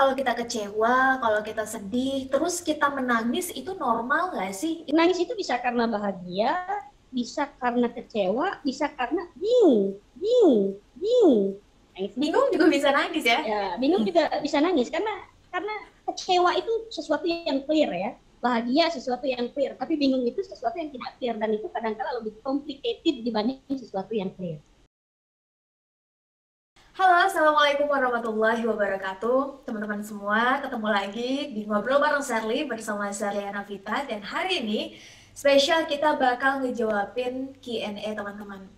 kalau kita kecewa, kalau kita sedih, terus kita menangis itu normal nggak sih? Nangis itu bisa karena bahagia, bisa karena kecewa, bisa karena bingung, bingung, bingung. Nangis itu Bingung juga bisa nangis ya? ya bingung juga bisa nangis karena kecewa itu sesuatu yang clear ya. Bahagia sesuatu yang clear, tapi bingung itu sesuatu yang tidak clear dan itu kadang-kala lebih complicated dibanding sesuatu yang clear. Halo, Assalamualaikum warahmatullahi wabarakatuh. Teman-teman semua, ketemu lagi di Ngobrol bareng Sherly bersama Sherly Anavita. Dan hari ini spesial kita bakal ngejawabin Q&A teman-teman.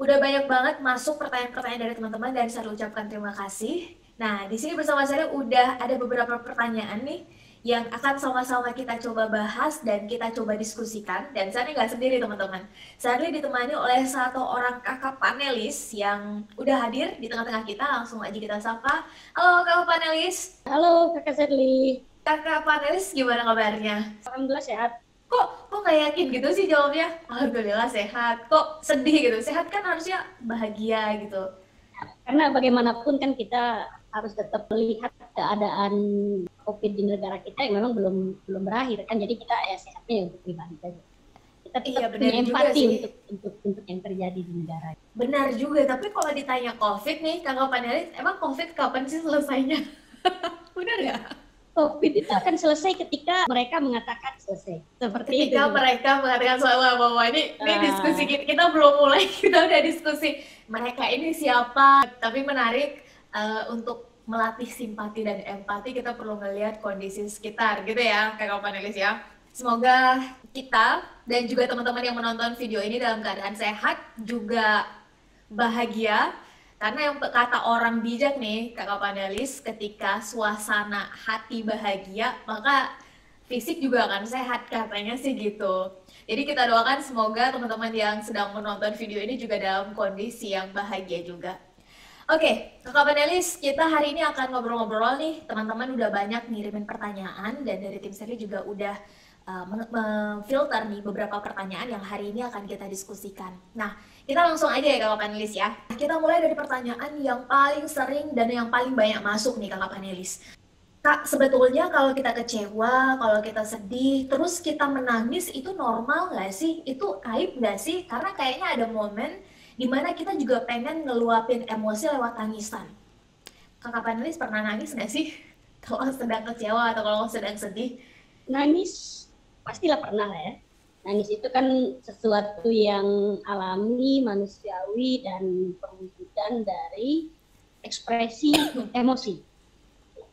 Udah banyak banget masuk pertanyaan-pertanyaan dari teman-teman dan saya ucapkan terima kasih. Nah, di sini bersama saya udah ada beberapa pertanyaan nih yang akan sama-sama kita coba bahas dan kita coba diskusikan. Dan saya nggak sendiri teman-teman. Saya ditemani oleh satu orang kakak panelis yang udah hadir di tengah-tengah kita. Langsung aja kita sapa. Halo kakak panelis. Halo Kakak Sherly. Kakak panelis gimana kabarnya? Alhamdulillah sehat. Kok nggak yakin gitu sih jawabnya? Alhamdulillah sehat. Kok sedih gitu? Sehat kan harusnya bahagia gitu. Karena bagaimanapun kan kita harus tetap melihat keadaan COVID di negara kita yang memang belum berakhir kan. Jadi kita ya sehatnya untuk pribadi saja. Kita tetap Iya benar punya juga empati sih. untuk yang terjadi di negara. Benar juga. Tapi kalau ditanya COVID nih, kakak panelis, emang COVID kapan sih selesainya? Benar nggak? COVID itu akan selesai ketika mereka mengatakan selesai. Seperti itu. Ketika mereka mengatakan soal bahwa ini diskusi kita belum mulai, kita udah diskusi mereka ini siapa. Tapi menarik untuk melatih simpati dan empati kita perlu melihat kondisi sekitar gitu ya kakak panelis ya. Semoga kita dan juga teman-teman yang menonton video ini dalam keadaan sehat juga bahagia. Karena yang kata orang bijak nih kakak panelis, ketika suasana hati bahagia maka fisik juga akan sehat katanya sih gitu. Jadi kita doakan semoga teman-teman yang sedang menonton video ini juga dalam kondisi yang bahagia juga. Oke, kakak panelis, kita hari ini akan ngobrol-ngobrol nih. Teman-teman udah banyak ngirimin pertanyaan dan dari tim Sherly juga udah memfilter nih beberapa pertanyaan yang hari ini akan kita diskusikan. Nah, kita langsung aja ya kakak panelis ya. Kita mulai dari pertanyaan yang paling sering dan yang paling banyak masuk nih kakak panelis. Kak, sebetulnya kalau kita kecewa, kalau kita sedih, terus kita menangis itu normal nggak sih? Itu aib nggak sih? Karena kayaknya ada momen dimana kita juga pengen ngeluapin emosi lewat tangisan. Kakak panelis pernah nangis nggak sih? Kalau sedang kecewa atau kalau sedang sedih? Nangis pastilah pernah lah ya. Nangis itu kan sesuatu yang alami, manusiawi, dan perwujudan dari ekspresi emosi.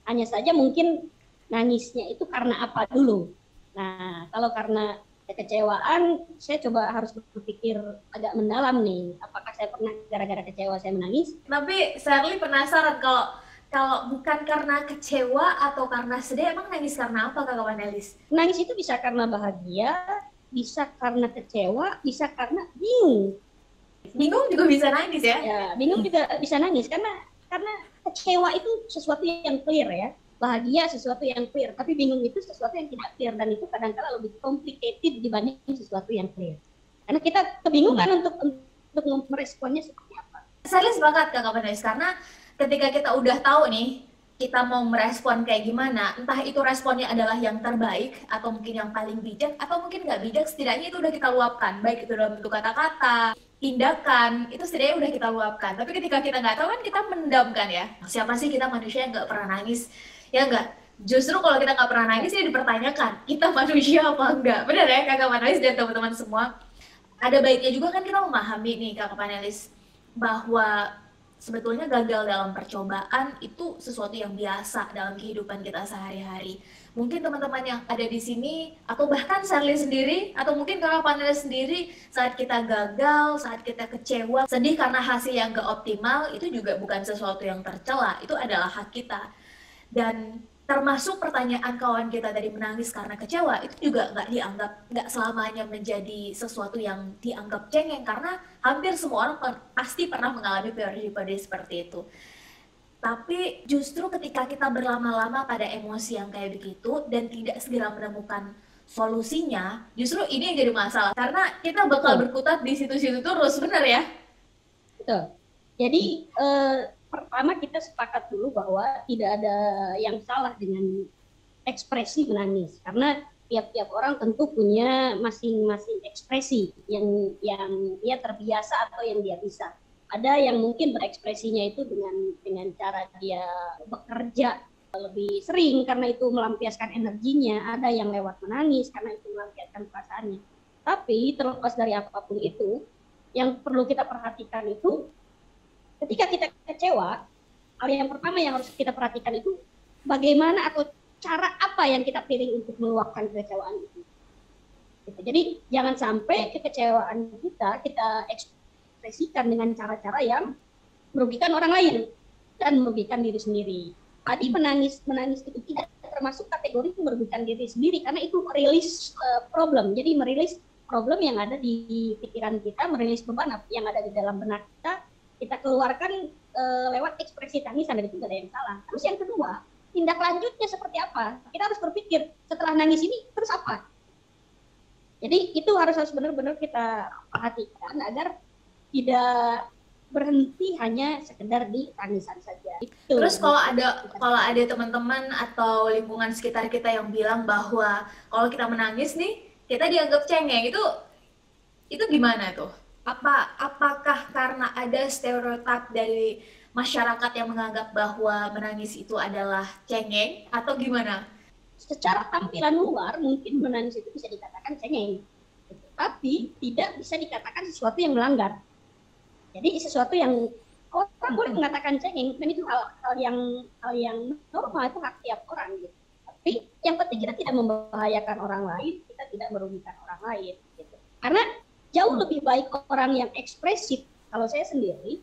Hanya saja mungkin nangisnya itu karena apa dulu. Nah, kalau karena kekecewaan, saya coba harus berpikir agak mendalam nih. Apakah saya pernah gara-gara kecewa saya menangis? Tapi Sherly penasaran kalau bukan karena kecewa atau karena sedih, emang nangis karena apa kakak panelis? Nangis itu bisa karena bahagia, bisa karena kecewa, bisa karena bingung. Bingung juga bisa nangis ya? Ya, bingung juga bisa nangis karena kecewa itu sesuatu yang clear ya. Bahagia sesuatu yang clear, tapi bingung itu sesuatu yang tidak clear dan itu kadang-kala lebih complicated dibanding sesuatu yang clear. Karena kita kebingungan untuk meresponnya seperti apa. Saya sepakat kakak panelis karena ketika kita udah tahu nih kita mau merespon kayak gimana, entah itu responnya adalah yang terbaik atau mungkin yang paling bijak atau mungkin nggak bijak, setidaknya itu udah kita luapkan, baik itu dalam bentuk kata-kata, tindakan, itu setidaknya udah kita luapkan. Tapi ketika kita nggak tahu kan kita mendamkan ya. Siapa sih kita manusia yang nggak pernah nangis? Ya nggak? Justru kalau kita nggak pernah nangis ya dipertanyakan, kita manusia apa enggak? Benar ya kakak panelis dan teman-teman semua? Ada baiknya juga kan kita memahami nih kakak panelis bahwa sebetulnya gagal dalam percobaan itu sesuatu yang biasa dalam kehidupan kita sehari-hari. Mungkin teman-teman yang ada di sini atau bahkan Sherly sendiri atau mungkin kakak panelis sendiri saat kita gagal, saat kita kecewa, sedih karena hasil yang gak optimal itu juga bukan sesuatu yang tercela, itu adalah hak kita. Dan termasuk pertanyaan kawan kita tadi menangis karena kecewa itu juga nggak selamanya menjadi sesuatu yang dianggap cengeng karena hampir semua orang pasti pernah mengalami periode seperti itu. Tapi justru ketika kita berlama-lama pada emosi yang kayak begitu dan tidak segera menemukan solusinya, justru ini yang jadi masalah karena kita bakal berkutat di situ-situ terus, benar ya? Betul. Jadi pertama kita sepakat dulu bahwa tidak ada yang salah dengan ekspresi menangis, karena tiap-tiap orang tentu punya masing-masing ekspresi yang dia terbiasa atau yang dia bisa. Ada yang mungkin berekspresinya itu dengan cara dia bekerja lebih sering karena itu melampiaskan energinya, ada yang lewat menangis karena itu melampiaskan perasaannya. Tapi terlepas dari apapun itu, yang perlu kita perhatikan itu ketika kita kecewa, hal yang pertama yang harus kita perhatikan itu bagaimana atau cara apa yang kita pilih untuk meluapkan kekecewaan itu. Jadi jangan sampai kekecewaan kita ekspresikan dengan cara-cara yang merugikan orang lain dan merugikan diri sendiri. Tadi menangis itu tidak termasuk kategori merugikan diri sendiri karena itu merilis problem. Jadi merilis problem yang ada di pikiran kita, merilis beban yang ada di dalam benak kita keluarkan lewat ekspresi tangisan, dan itu tidak ada yang salah. Terus yang kedua, tindak lanjutnya seperti apa? Kita harus berpikir setelah nangis ini terus apa? Jadi itu harus benar-benar kita perhatikan agar tidak berhenti hanya sekedar di tangisan saja. Itu. Terus kalau ada teman-teman atau lingkungan sekitar kita yang bilang bahwa kalau kita menangis nih kita dianggap cengeng, itu gimana tuh? Apakah karena ada stereotip dari masyarakat yang menganggap bahwa menangis itu adalah cengeng atau gimana? Secara tampilan luar mungkin menangis itu bisa dikatakan cengeng, tapi tidak bisa dikatakan sesuatu yang melanggar. Jadi sesuatu yang orang boleh mengatakan cengeng, dan itu hal yang normal, itu hak tiap orang gitu. Tapi yang penting kita tidak membahayakan orang lain, kita tidak merugikan orang lain gitu. Karena jauh lebih baik orang yang ekspresif. Kalau saya sendiri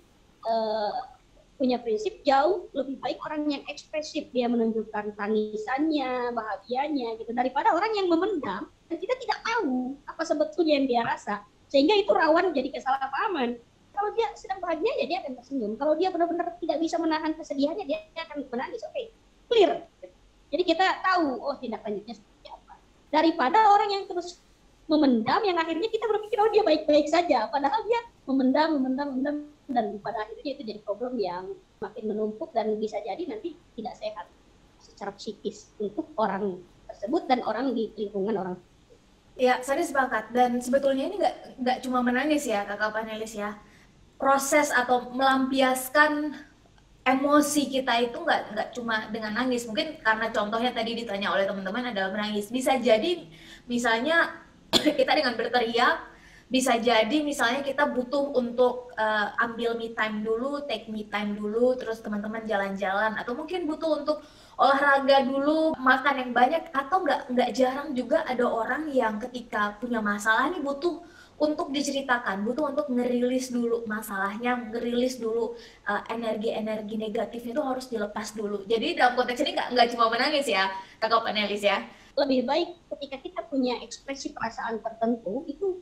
punya prinsip jauh lebih baik orang yang ekspresif, dia menunjukkan tangisannya, bahagianya gitu, daripada orang yang memendam dan kita tidak tahu apa sebetulnya yang dia rasa, sehingga itu rawan jadi kesalahpahaman. Kalau dia sedang bahagia ya dia akan tersenyum, kalau dia benar-benar tidak bisa menahan kesedihannya dia akan menangis. Oke, clear. Jadi kita tahu tindak lanjutnya seperti apa, daripada orang yang terus memendam yang akhirnya kita berpikir dia baik-baik saja, padahal dia memendam, dan pada akhirnya itu jadi problem yang makin menumpuk dan bisa jadi nanti tidak sehat secara psikis untuk orang tersebut dan orang di lingkungan orang. Ya, saya sepakat. Dan sebetulnya ini nggak cuma menangis ya, kakak panelis ya. Proses atau melampiaskan emosi kita itu nggak cuma dengan nangis. Mungkin karena contohnya tadi ditanya oleh teman-teman adalah menangis. Bisa jadi misalnya kita dengan berteriak, bisa jadi misalnya kita butuh untuk ambil me time dulu, take me time dulu, terus teman-teman jalan-jalan, atau mungkin butuh untuk olahraga dulu, makan yang banyak, atau nggak jarang juga ada orang yang ketika punya masalah nih butuh untuk diceritakan, butuh untuk ngerilis dulu masalahnya, ngerilis dulu energi-energi negatif itu harus dilepas dulu. Jadi dalam konteks ini nggak cuma menangis ya, kakak panelis ya. Lebih baik ketika kita punya ekspresi perasaan tertentu itu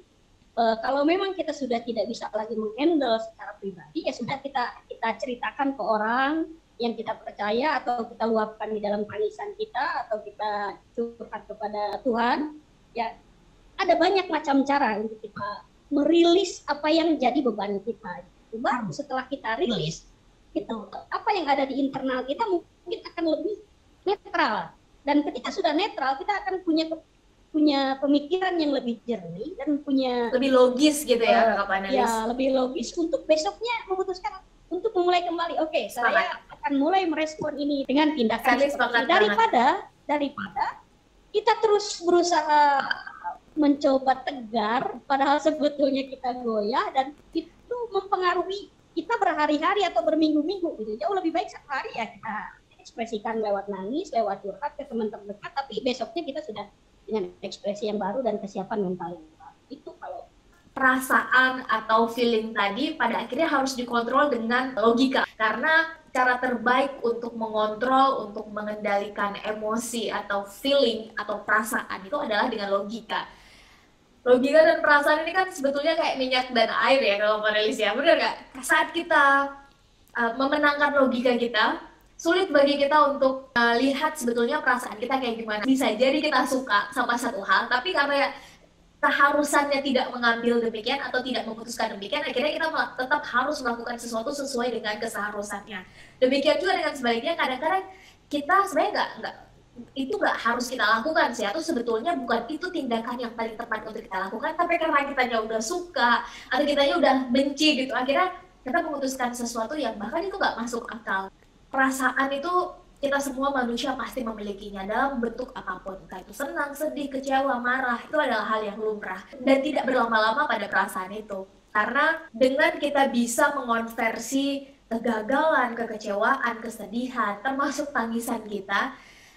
kalau memang kita sudah tidak bisa lagi menghandle secara pribadi, ya sudah kita ceritakan ke orang yang kita percaya, atau kita luapkan di dalam tangisan kita, atau kita curhat kepada Tuhan. Ya, ada banyak macam cara untuk kita merilis apa yang jadi beban kita. Baru setelah kita rilis, itu apa yang ada di internal kita mungkin akan lebih netral. Dan ketika sudah netral, kita akan punya pemikiran yang lebih jernih dan punya lebih logis gitu ya, kakak panelis. Ya, lebih logis untuk besoknya memutuskan untuk memulai kembali. Oke, saya akan mulai merespon ini dengan tindakan daripada kita terus berusaha mencoba tegar padahal sebetulnya kita goyah, dan itu mempengaruhi kita berhari-hari atau berminggu-minggu gitu. Jauh lebih baik satu hari ya kita ekspresikan lewat nangis, lewat curhat ke teman terdekat, tapi besoknya kita sudah dengan ekspresi yang baru dan kesiapan mental yang baru. Itu kalau perasaan atau feeling tadi pada akhirnya harus dikontrol dengan logika, karena cara terbaik untuk mengontrol, untuk mengendalikan emosi atau feeling atau perasaan itu adalah dengan logika. Logika dan perasaan ini kan sebetulnya kayak minyak dan air ya kalau panelis ya, benar nggak? Saat kita memenangkan logika kita, sulit bagi kita untuk lihat sebetulnya perasaan kita kayak gimana. Bisa jadi kita suka sama satu hal, tapi karena keharusannya tidak mengambil demikian atau tidak memutuskan demikian, akhirnya kita tetap harus melakukan sesuatu sesuai dengan keseharusannya. Demikian juga dengan sebaliknya, kadang-kadang kita sebenarnya nggak harus kita lakukan sih, atau sebetulnya bukan itu tindakan yang paling tepat untuk kita lakukan, tapi karena kitanya udah suka atau kitanya udah benci gitu, akhirnya kita memutuskan sesuatu yang bahkan itu nggak masuk akal. Perasaan itu kita semua manusia pasti memilikinya dalam bentuk apapun, entah itu senang, sedih, kecewa, marah, itu adalah hal yang lumrah dan tidak berlama-lama pada perasaan itu. Karena dengan kita bisa mengonversi kegagalan, kekecewaan, kesedihan, termasuk tangisan kita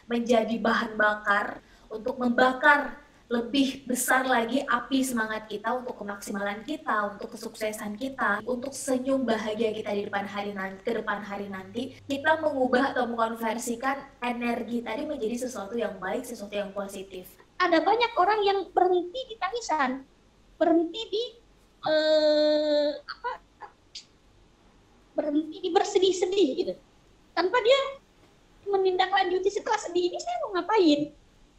menjadi bahan bakar untuk membakar lebih besar lagi api semangat kita untuk kemaksimalan kita, untuk kesuksesan kita, untuk senyum bahagia kita di depan hari nanti, ke depan hari nanti, kita mengubah atau mengkonversikan energi tadi menjadi sesuatu yang baik, sesuatu yang positif. Ada banyak orang yang berhenti di tangisan, berhenti di berhenti di bersedih-sedih gitu, tanpa dia menindaklanjuti setelah sedih ini saya mau ngapain,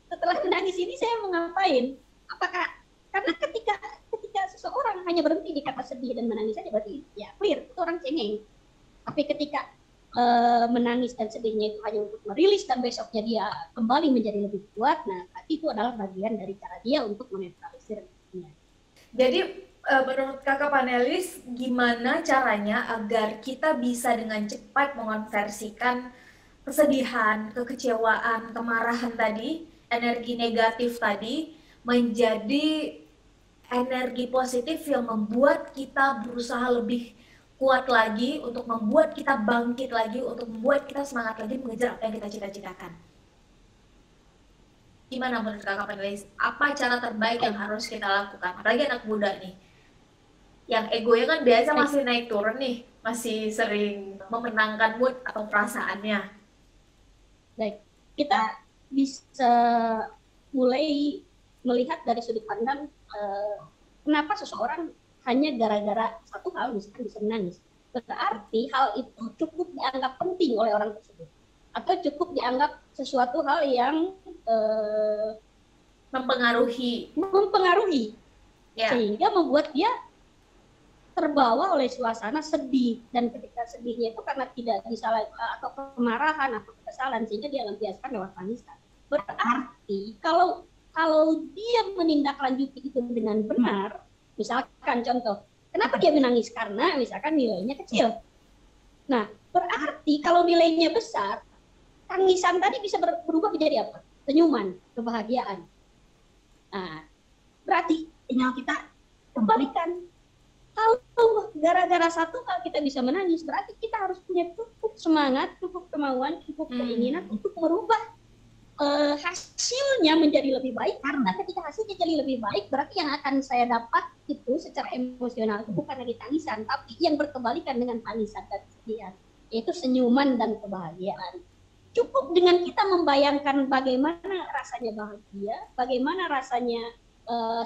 setelah menangis ini saya mau ngapain. Apakah karena ketika seseorang hanya berhenti di kata sedih dan menangis saja, berarti ya clear itu orang cengeng. Tapi ketika menangis dan sedihnya itu hanya untuk merilis dan besoknya dia kembali menjadi lebih kuat, nah berarti itu adalah bagian dari cara dia untuk menetralisir dirinya. Jadi menurut kakak panelis, gimana caranya agar kita bisa dengan cepat mengonversikan kesedihan, kekecewaan, kemarahan tadi, energi negatif tadi menjadi energi positif yang membuat kita berusaha lebih kuat lagi, untuk membuat kita bangkit lagi, untuk membuat kita semangat lagi mengejar apa yang kita cita-citakan. Gimana menurut kakak panelis? Apa cara terbaik yang harus kita lakukan? Apalagi anak muda nih, yang egonya kan biasa masih naik turun nih, masih sering memenangkan mood atau perasaannya. Baik, kita bisa mulai melihat dari sudut pandang kenapa seseorang hanya gara-gara satu hal misalkan bisa menangis. Berarti hal itu cukup dianggap penting oleh orang tersebut, atau cukup dianggap sesuatu hal yang mempengaruhi, yeah, sehingga membuat dia terbawa oleh suasana sedih, dan ketika sedihnya itu karena tidak disalah atau kemarahan atau kesalahan, sehingga dia lampiaskan lewat tangisan. Berarti kalau dia menindaklanjuti itu dengan benar, misalkan contoh, kenapa dia menangis? Karena misalkan nilainya kecil. Nah, berarti kalau nilainya besar, tangisan tadi bisa berubah menjadi apa? Senyuman, kebahagiaan. Nah, berarti tinggal kita kembalikan. Kalau gara-gara satu hal kita bisa menangis, berarti kita harus punya cukup semangat, cukup kemauan, cukup keinginan untuk merubah hasilnya menjadi lebih baik. Karena ketika hasilnya jadi lebih baik, berarti yang akan saya dapat itu secara emosional itu bukan lagi tangisan, tapi yang berkebalikan dengan tangisan dan kesedihan, yaitu senyuman dan kebahagiaan. Cukup dengan kita membayangkan bagaimana rasanya bahagia, bagaimana rasanya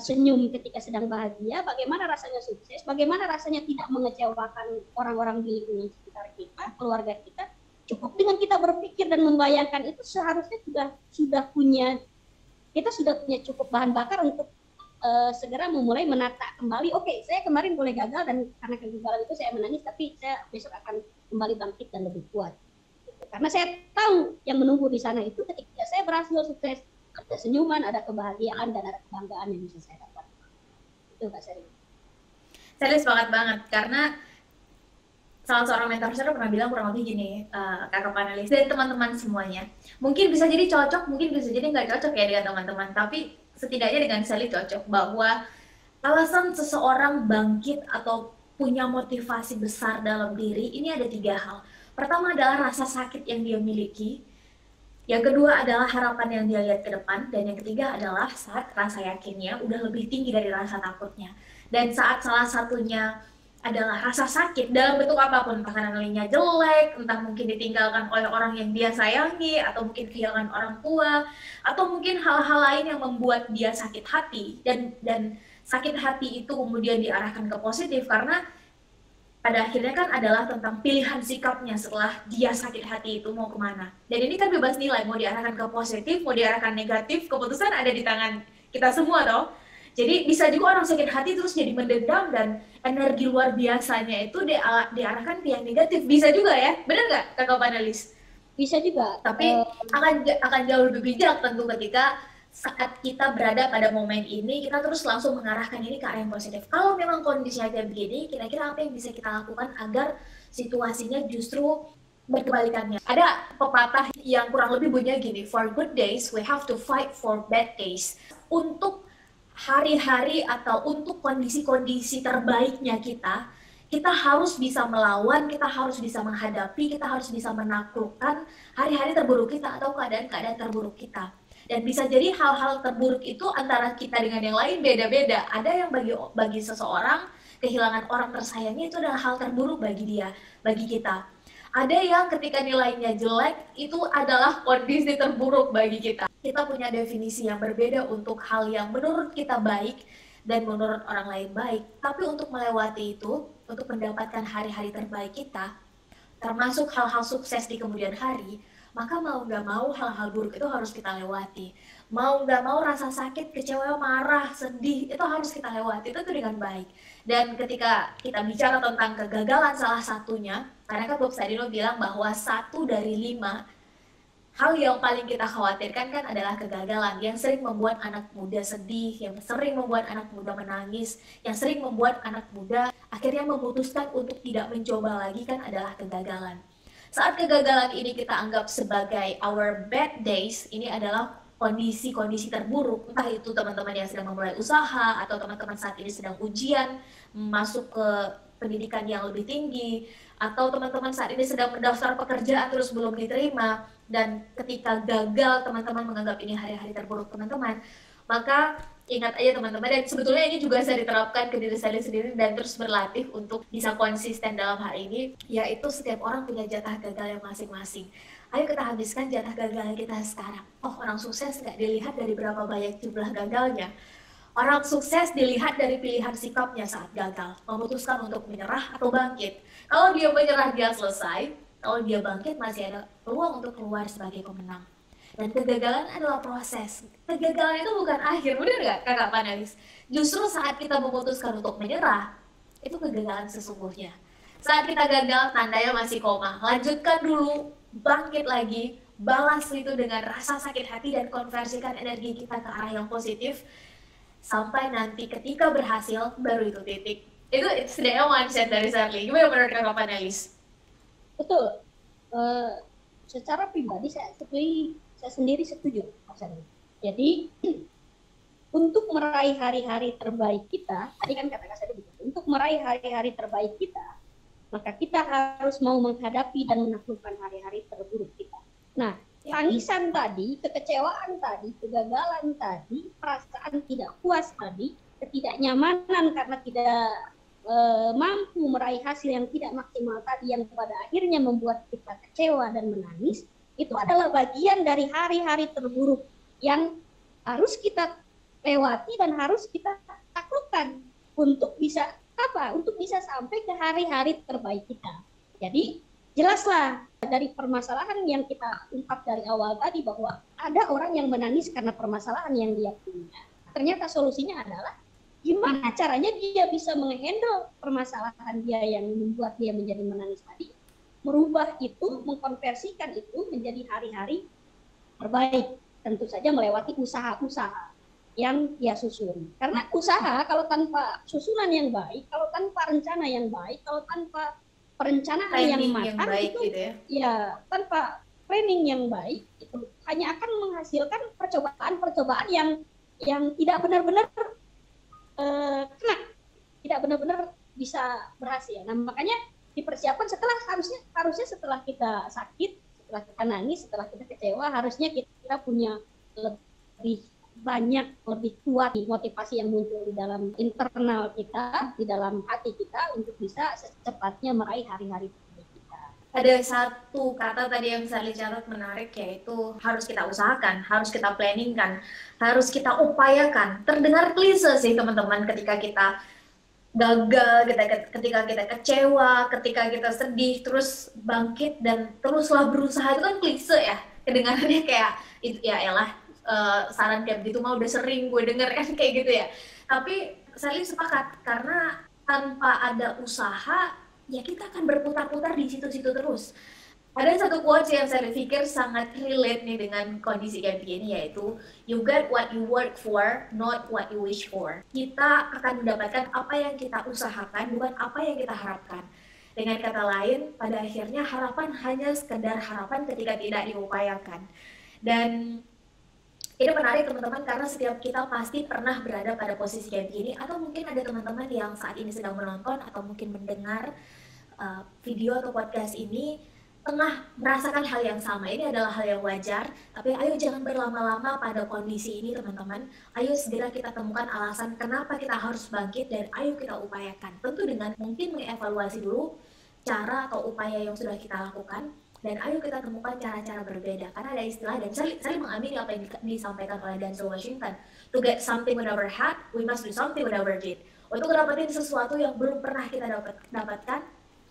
senyum ketika sedang bahagia, bagaimana rasanya sukses, bagaimana rasanya tidak mengecewakan orang-orang di lingkungan sekitar kita, keluarga kita. Cukup dengan kita berpikir dan membayangkan itu, seharusnya kita sudah punya cukup bahan bakar untuk segera memulai menata kembali. Oke, saya kemarin boleh gagal dan karena kegagalan itu saya menangis, tapi saya besok akan kembali bangkit dan lebih kuat. Karena saya tahu yang menunggu di sana itu ketika saya berhasil sukses, ada senyuman, ada kebahagiaan, dan ada kebanggaan yang bisa saya dapat. Itu Kak Seri. Saya sepakat banget, karena salah seorang mentor saya pernah bilang kurang lebih gini, kakak panelis dan teman-teman semuanya, mungkin bisa jadi cocok, mungkin bisa jadi nggak cocok ya dengan teman-teman, tapi setidaknya dengan Sally cocok, bahwa alasan seseorang bangkit atau punya motivasi besar dalam diri, ini ada 3 hal. Pertama adalah rasa sakit yang dia miliki, yang kedua adalah harapan yang dia lihat ke depan, dan yang ketiga adalah saat rasa yakinnya udah lebih tinggi dari rasa takutnya. Dan saat salah satunya adalah rasa sakit dalam bentuk apapun, entah nilainya jelek, entah mungkin ditinggalkan oleh orang yang dia sayangi, atau mungkin kehilangan orang tua, atau mungkin hal-hal lain yang membuat dia sakit hati, dan sakit hati itu kemudian diarahkan ke positif, karena pada akhirnya kan adalah tentang pilihan sikapnya setelah dia sakit hati itu mau kemana. Dan ini kan bebas nilai, mau diarahkan ke positif, mau diarahkan negatif, keputusan ada di tangan kita semua toh. Jadi bisa juga orang sakit hati terus jadi mendendam dan energi luar biasanya itu diarahkan ke yang negatif. Bisa juga ya, benar nggak kakak panelis? Bisa juga. Tapi akan jauh lebih bijak tentu ketika saat kita berada pada momen ini, kita terus langsung mengarahkan ini ke arah yang positif. Kalau memang kondisinya kayak begini, kira-kira apa yang bisa kita lakukan agar situasinya justru berkebalikannya? Ada pepatah yang kurang lebih bunyinya gini, for good days, we have to fight for bad days. Untuk hari-hari atau untuk kondisi-kondisi terbaiknya kita harus bisa melawan, kita harus bisa menghadapi, kita harus bisa menaklukkan hari-hari terburuk kita atau keadaan-keadaan terburuk kita. Dan bisa jadi hal-hal terburuk itu antara kita dengan yang lain beda-beda. Ada yang bagi seseorang kehilangan orang tersayangnya itu adalah hal terburuk bagi dia, bagi kita. Ada yang ketika nilainya jelek itu adalah kondisi terburuk bagi kita. Kita punya definisi yang berbeda untuk hal yang menurut kita baik dan menurut orang lain baik. Tapi untuk melewati itu, untuk mendapatkan hari-hari terbaik kita, termasuk hal-hal sukses di kemudian hari, maka mau nggak mau hal-hal buruk itu harus kita lewati. Mau nggak mau rasa sakit, kecewa, marah, sedih, itu harus kita lewati, itu dengan baik. Dan ketika kita bicara tentang kegagalan salah satunya, karena kan Bob Sadino bilang bahwa 1 dari 5 hal yang paling kita khawatirkan kan adalah kegagalan, yang sering membuat anak muda sedih, yang sering membuat anak muda menangis, yang sering membuat anak muda akhirnya memutuskan untuk tidak mencoba lagi kan adalah kegagalan. Saat kegagalan ini kita anggap sebagai our bad days, ini adalah kondisi-kondisi terburuk, entah itu teman-teman yang sedang memulai usaha, atau teman-teman saat ini sedang ujian, masuk ke pendidikan yang lebih tinggi, atau teman-teman saat ini sedang mendaftar pekerjaan terus belum diterima, dan ketika gagal teman-teman menganggap ini hari-hari terburuk teman-teman, maka ingat aja teman-teman, dan sebetulnya ini juga saya diterapkan ke diri saya sendiri dan terus berlatih untuk bisa konsisten dalam hal ini, yaitu setiap orang punya jatah gagal yang masing-masing. Ayo kita habiskan jatah gagal kita sekarang. Oh, orang sukses nggak dilihat dari berapa banyak jumlah gagalnya. Orang sukses dilihat dari pilihan sikapnya saat gagal, memutuskan untuk menyerah atau bangkit. Kalau dia menyerah, dia selesai. Kalau dia bangkit, masih ada peluang untuk keluar sebagai pemenang. Dan kegagalan adalah proses. Kegagalan itu bukan akhir, benar nggak kakak panelis? Justru saat kita memutuskan untuk menyerah, itu kegagalan sesungguhnya. Saat kita gagal, tandanya masih koma. Lanjutkan dulu, bangkit lagi, balas itu dengan rasa sakit hati dan konversikan energi kita ke arah yang positif. Sampai nanti ketika berhasil, baru itu titik. Itu setidaknya mindset dari Sherly. Gimana menurut kakak panelis? Betul. Secara pribadi saya sendiri setuju, Mas Sherly. Jadi untuk meraih hari-hari terbaik kita, tadi kan kata saya begitu, untuk meraih hari-hari terbaik kita, maka kita harus mau menghadapi dan menaklukkan hari-hari terburuk kita. Nah, tangisan tadi, kekecewaan tadi, kegagalan tadi, perasaan tidak puas tadi, ketidaknyamanan karena tidak mampu meraih hasil yang tidak maksimal tadi, yang pada akhirnya membuat kita kecewa dan menangis, itu adalah bagian dari hari-hari terburuk yang harus kita lewati dan harus kita taklukkan untuk bisa apa? Untuk bisa sampai ke hari-hari terbaik kita. Jadi jelaslah dari permasalahan yang kita ungkap dari awal tadi bahwa ada orang yang menangis karena permasalahan yang dia punya. Ternyata solusinya adalah gimana caranya dia bisa menghandle permasalahan dia yang membuat dia menjadi menangis tadi, merubah itu, mengkonversikan itu menjadi hari-hari terbaik. Tentu saja melewati usaha-usaha yang dia susun. Karena usaha kalau tanpa susunan yang baik, kalau tanpa rencana yang baik, kalau tanpa perencanaan yang matang itu gitu ya, tanpa planning yang baik itu hanya akan menghasilkan percobaan-percobaan yang tidak benar-benar kena, tidak benar-benar bisa berhasil. Nah, makanya dipersiapkan harusnya setelah kita sakit, setelah kita nangis, setelah kita kecewa, harusnya kita punya lebih banyak, lebih kuat motivasi yang muncul di dalam internal kita, di dalam hati kita untuk bisa secepatnya meraih hari-hari kita. Ada satu kata tadi yang saya catat menarik, yaitu harus kita usahakan, harus kita planningkan, harus kita upayakan. Terdengar klise sih teman-teman, ketika kita gagal, ketika kita kecewa, ketika kita sedih, terus bangkit dan teruslah berusaha, itu kan klise ya, kedengarannya kayak itu ya elah saran kayak begitu mah udah sering gue denger kan kayak gitu ya. Tapi Sally sepakat, karena tanpa ada usaha ya kita akan berputar-putar di situ-situ terus. Ada satu quotes yang saya pikir sangat relate nih dengan kondisi kayak begini, yaitu you get what you work for, not what you wish for. Kita akan mendapatkan apa yang kita usahakan, bukan apa yang kita harapkan. Dengan kata lain, pada akhirnya harapan hanya sekedar harapan ketika tidak diupayakan. Dan ini menarik teman-teman, karena setiap kita pasti pernah berada pada posisi kayak begini, atau mungkin ada teman-teman yang saat ini sedang menonton atau mungkin mendengar video atau podcast ini tengah merasakan hal yang sama. Ini adalah hal yang wajar, tapi ayo jangan berlama-lama pada kondisi ini teman-teman. Ayo segera kita temukan alasan kenapa kita harus bangkit dan ayo kita upayakan. Tentu dengan mungkin mengevaluasi dulu cara atau upaya yang sudah kita lakukan, dan ayo kita temukan cara-cara berbeda. Karena ada istilah, dan saya mengamini apa yang disampaikan oleh Denzel Washington, to get something we never had, we must do something we never did. Untuk dapetin sesuatu yang belum pernah kita dapatkan,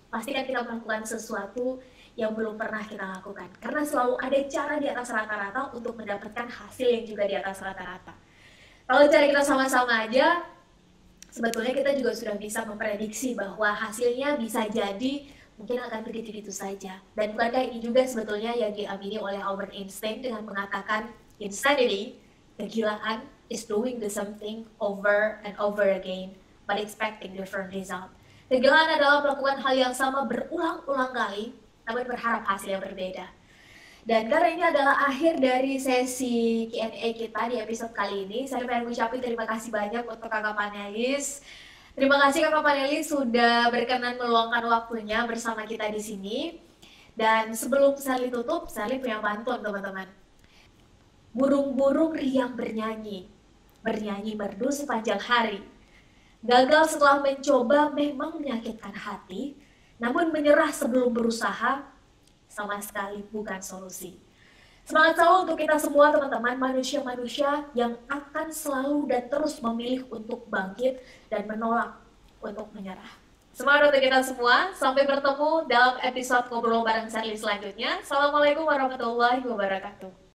pastikan kita melakukan sesuatu yang belum pernah kita lakukan. Karena selalu ada cara di atas rata-rata untuk mendapatkan hasil yang juga di atas rata-rata. Kalau cara kita sama-sama aja, sebetulnya kita juga sudah bisa memprediksi bahwa hasilnya bisa jadi mungkin akan begitu-begitu saja. Dan bukankah ini juga sebetulnya yang diamini oleh Albert Einstein dengan mengatakan insanity, kegilaan, is doing the same thing over and over again, but expecting different result. Kegilaan adalah melakukan hal yang sama berulang-ulang kali, namun berharap hasil yang berbeda. Dan karena ini adalah akhir dari sesi Q&A kita di episode kali ini, saya pengen mengucapkan terima kasih banyak untuk kakak panelis. Terima kasih kakak panelis sudah berkenan meluangkan waktunya bersama kita di sini. Dan sebelum Sally tutup, Sally punya pantun teman-teman. Burung-burung riang bernyanyi merdu sepanjang hari. Gagal setelah mencoba memang menyakitkan hati, namun menyerah sebelum berusaha sama sekali bukan solusi. Semangat selalu untuk kita semua teman-teman, manusia-manusia yang akan selalu dan terus memilih untuk bangkit dan menolak untuk menyerah. Semangat untuk kita semua, sampai bertemu dalam episode Ngobrol Bareng Sally selanjutnya. Assalamualaikum warahmatullahi wabarakatuh.